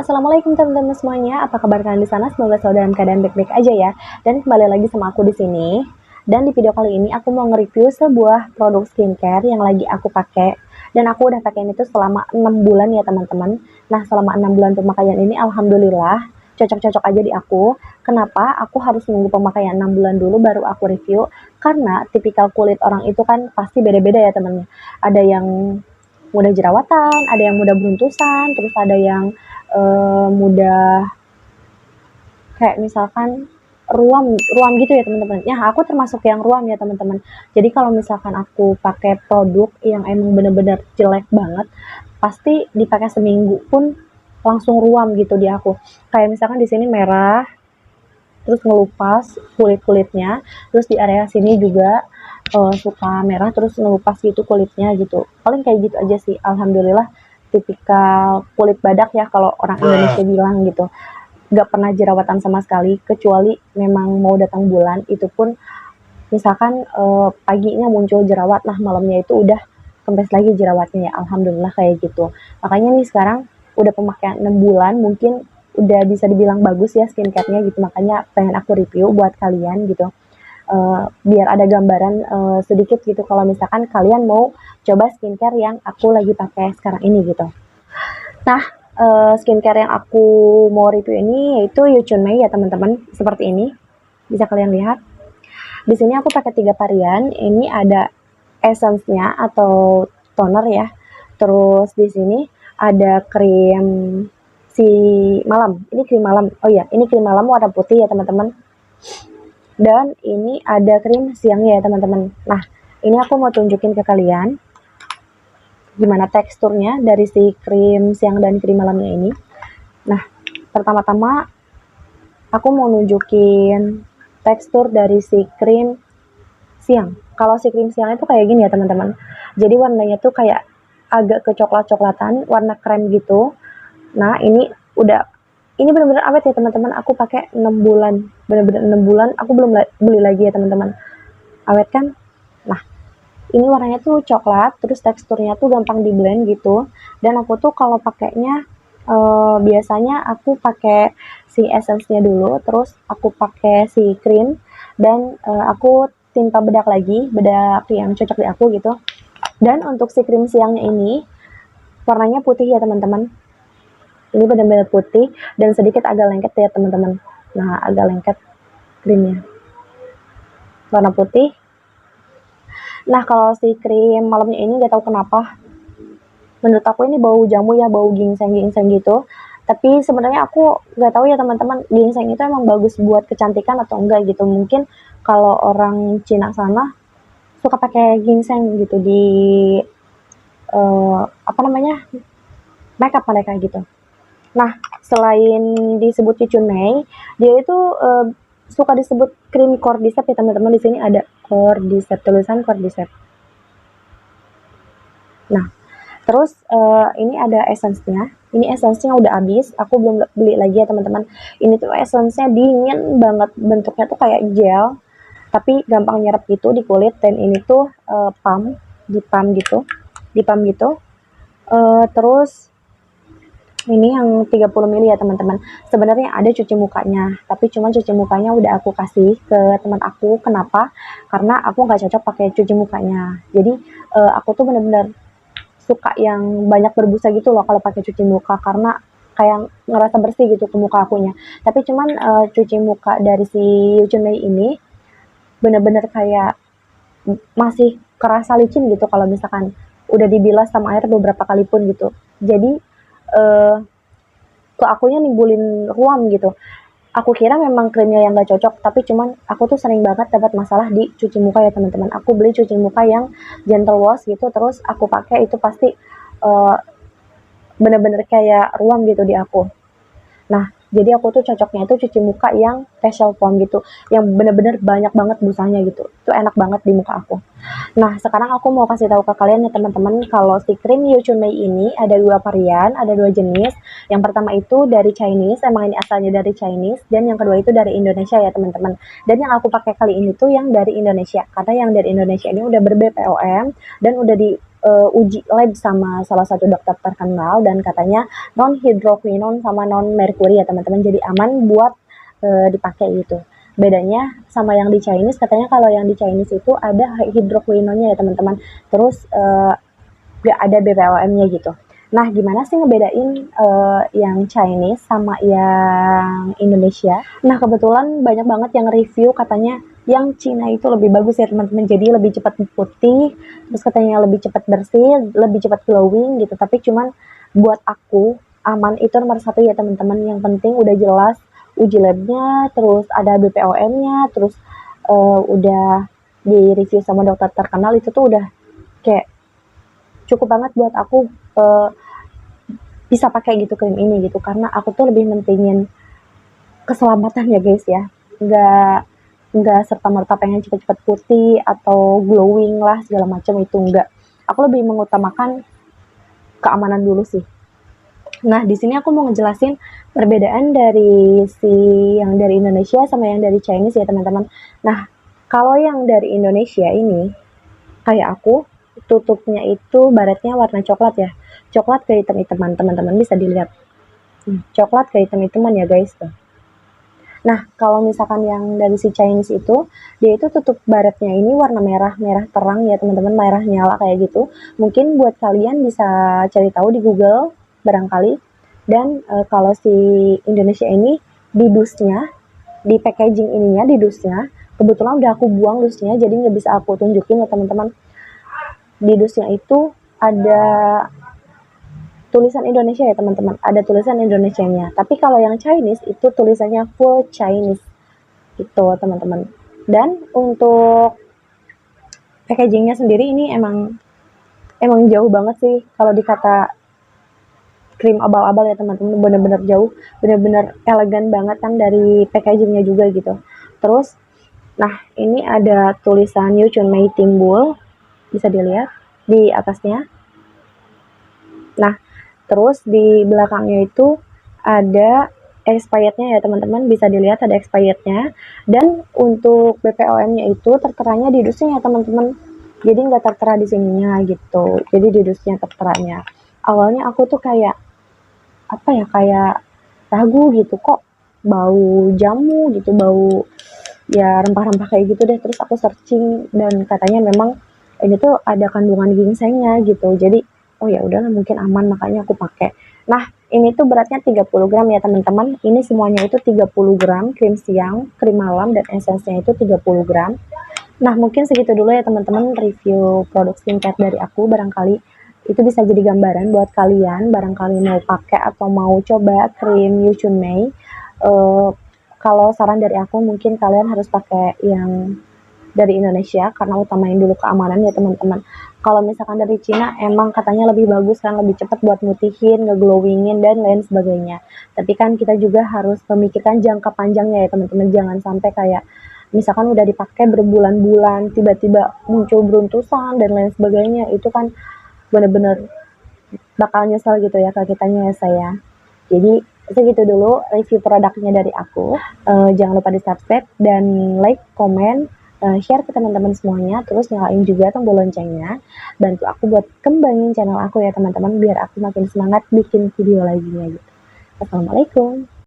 Assalamualaikum teman-teman semuanya. Apa kabar kalian di sana? Semoga selalu dalam keadaan baik-baik aja ya. Dan kembali lagi sama aku di sini. Dan di video kali ini aku mau nge-review sebuah produk skincare yang lagi aku pakai. Dan aku udah pakai ini tuh selama 6 bulan ya teman-teman. Nah, selama 6 bulan pemakaian ini alhamdulillah cocok-cocok aja di aku. Kenapa? Aku harus nunggu pemakaian 6 bulan dulu baru aku review. Karena tipikal kulit orang itu kan pasti beda-beda ya teman-teman. Ada yang mudah jerawatan, ada yang mudah beruntusan, terus ada yang mudah kayak misalkan ruam ruam gitu ya teman-teman. Ya aku termasuk yang ruam ya teman-teman. Jadi kalau misalkan aku pakai produk yang emang bener-bener jelek banget, pasti dipakai seminggu pun langsung ruam gitu di aku. Kayak misalkan di sini merah, terus ngelupas kulit-kulitnya, terus di area sini juga suka merah terus ngelupas gitu kulitnya gitu. Paling kayak gitu aja sih. Alhamdulillah tipikal kulit badak ya kalau orang Indonesia bilang gitu. Gak pernah jerawatan sama sekali kecuali memang mau datang bulan itu pun misalkan paginya muncul jerawat, nah malamnya itu udah kempes lagi jerawatnya ya. Alhamdulillah kayak gitu. Makanya nih sekarang udah pemakaian 6 bulan mungkin udah bisa dibilang bagus ya skincare-nya gitu. Makanya pengen aku review buat kalian gitu. Biar ada gambaran sedikit gitu kalau misalkan kalian mau coba skincare yang aku lagi pakai sekarang ini gitu. Nah, skincare yang aku mau review ini yaitu Youchun Mei ya teman-teman, seperti ini. Bisa kalian lihat. Di sini aku pakai 3 varian. Ini ada essence-nya atau toner ya. Terus di sini ada krim si malam. Ini krim malam. Oh iya, ini krim malam warna putih ya teman-teman. Dan ini ada krim siangnya ya teman-teman. Nah, ini aku mau tunjukin ke kalian gimana teksturnya dari si krim siang dan krim malamnya ini. Nah, pertama-tama aku mau nunjukin tekstur dari si krim siang. Kalau si krim siang itu kayak gini ya teman-teman. Jadi warnanya tuh kayak agak kecoklat-coklatan, warna krem gitu. Nah, ini benar-benar awet ya teman-teman. Aku pakai 6 bulan. Benar-benar 6 bulan aku belum beli lagi ya teman-teman. Awet kan? Nah, ini warnanya tuh coklat, terus teksturnya tuh gampang di blend gitu. Dan aku tuh kalau pakainya biasanya aku pakai si essence-nya dulu, terus aku pakai si krim dan aku timpa bedak lagi, bedak yang cocok di aku gitu. Dan untuk si krim siangnya ini warnanya putih ya teman-teman. Ini benar-benar putih dan sedikit agak lengket ya teman-teman. Nah, agak lengket krimnya. Warna putih. Nah, kalau si krim malamnya ini nggak tahu kenapa. Menurut aku ini bau jamu ya, bau ginseng-ginseng gitu. Tapi sebenarnya aku nggak tahu ya teman-teman, ginseng itu emang bagus buat kecantikan atau enggak gitu. Mungkin kalau orang Cina sana suka pakai ginseng gitu di apa namanya makeup mereka gitu. Nah, selain disebut Youchun Mei, dia itu suka disebut krim cordyceps ya teman-teman. Di sini ada cordyceps, tulisan cordyceps. Nah, terus ini ada essence-nya. Ini essence-nya udah habis. Aku belum beli lagi ya teman-teman. Ini tuh essence-nya dingin banget. Bentuknya tuh kayak gel, tapi gampang nyerap gitu di kulit. Dan ini tuh dipam gitu. Terus ini yang 30 ml ya teman-teman. Sebenarnya ada cuci mukanya, tapi cuma cuci mukanya udah aku kasih ke teman aku. Kenapa? Karena aku nggak cocok pakai cuci mukanya. Jadi aku tuh bener-bener suka yang banyak berbusa gitu loh kalau pakai cuci muka, karena kayak ngerasa bersih gitu ke muka akunya. Tapi cuman cuci muka dari si Youchun Mei ini bener-bener kayak masih kerasa licin gitu kalau misalkan udah dibilas sama air beberapa kali pun gitu. Jadi ke akunya nimbulin ruam gitu. Aku kira memang krimnya yang gak cocok, tapi cuman aku tuh sering banget dapat masalah di cuci muka ya teman-teman. Aku beli cuci muka yang gentle wash gitu, terus aku pakai itu pasti bener-bener kayak ruam gitu di aku. Nah, jadi aku tuh cocoknya itu cuci muka yang facial foam gitu, yang bener-bener banyak banget busanya gitu. Itu enak banget di muka aku. Nah, sekarang aku mau kasih tahu ke kalian ya teman-teman, kalau si krim Yuchun Mei ini ada 2 varian, ada 2 jenis. Yang pertama itu dari Chinese, emang ini asalnya dari Chinese, dan yang kedua itu dari Indonesia ya teman-teman. Dan yang aku pakai kali ini tuh yang dari Indonesia, karena yang dari Indonesia ini udah ber-BPOM dan udah di uji lab sama salah satu dokter terkenal, dan katanya non hidroquinone sama non merkuri ya teman-teman, jadi aman buat dipakai gitu. Bedanya sama yang di Chinese, katanya kalau yang di Chinese itu ada hidroquinone-nya ya teman-teman, terus gak ada BPOM-nya gitu. Nah, gimana sih ngebedain yang Chinese sama yang Indonesia? Nah, kebetulan banyak banget yang review katanya yang Cina itu lebih bagus ya teman-teman, jadi lebih cepat putih, terus katanya lebih cepat bersih, lebih cepat glowing gitu. Tapi cuman buat aku aman itu nomor satu ya teman-teman, yang penting udah jelas uji labnya, terus ada BPOM-nya, terus udah di review sama dokter terkenal, itu tuh udah kayak cukup banget buat aku bisa pakai gitu krim ini gitu, karena aku tuh lebih mentingin keselamatan ya guys ya, nggak serta merta pengen cepet-cepet putih atau glowing lah segala macam, itu enggak. Aku lebih mengutamakan keamanan dulu sih. Nah, di sini aku mau ngejelasin perbedaan dari si yang dari Indonesia sama yang dari Chinese ya teman-teman. Nah, kalau yang dari Indonesia ini kayak aku, tutupnya itu baretnya warna coklat ya. Coklat kehitam-hitaman, teman-teman bisa dilihat. Coklat kehitam-hitaman ya guys tuh. Nah, kalau misalkan yang dari si Chinese itu, dia itu tutup baretnya ini warna merah, merah terang ya teman-teman, merah nyala kayak gitu. Mungkin buat kalian bisa cari tahu di Google barangkali. Dan kalau si Indonesia ini di dusnya, di packaging ininya, di dusnya, kebetulan udah aku buang dusnya, jadi nggak bisa aku tunjukin ya teman-teman. Di dusnya itu ada tulisan Indonesia ya teman-teman, ada tulisan Indonesianya. Tapi kalau yang Chinese itu tulisannya full Chinese gitu teman-teman. Dan untuk packagingnya sendiri ini emang jauh banget sih kalau dikata krim abal-abal ya teman-teman, bener-bener jauh, bener-bener elegan banget kan dari packagingnya juga gitu. Terus, nah ini ada tulisan Yuchun Mei Timbul, bisa dilihat di atasnya. Nah, terus di belakangnya itu ada expirednya ya teman-teman, bisa dilihat ada expirednya. Dan untuk BPOM-nya itu terteranya di dusnya ya teman-teman, jadi nggak tertera di sininya gitu, jadi di dusnya terteranya. Awalnya aku tuh kayak apa ya, kayak ragu gitu, kok bau jamu gitu, bau ya rempah-rempah kayak gitu deh. Terus aku searching dan katanya memang ini tuh ada kandungan ginsengnya gitu, jadi oh ya udahlah mungkin aman, makanya aku pakai. Nah, ini tuh beratnya 30 gram ya teman-teman, ini semuanya itu 30 gram, krim siang, krim malam, dan esensnya itu 30 gram. Nah, mungkin segitu dulu ya teman-teman review produk skincare dari aku, barangkali itu bisa jadi gambaran buat kalian, barangkali mau pakai atau mau coba krim Yuchun Mei. Kalau saran dari aku mungkin kalian harus pakai yang dari Indonesia, karena utamain dulu keamanan ya teman-teman. Kalau misalkan dari Cina emang katanya lebih bagus kan, lebih cepat buat mutihin, ngeglowingin, dan lain sebagainya. Tapi kan kita juga harus memikirkan jangka panjangnya ya teman-teman, jangan sampai kayak misalkan udah dipakai berbulan-bulan, tiba-tiba muncul beruntusan dan lain sebagainya, itu kan bener-bener bakal nyesel gitu ya ke kitanya ya saya. Jadi segitu dulu review produknya dari aku. Jangan lupa di subscribe dan like, komen, share ke teman-teman semuanya, terus nyalain juga tombol loncengnya. Bantu aku buat kembangin channel aku ya teman-teman, biar aku makin semangat bikin video lagi gitu. Assalamualaikum.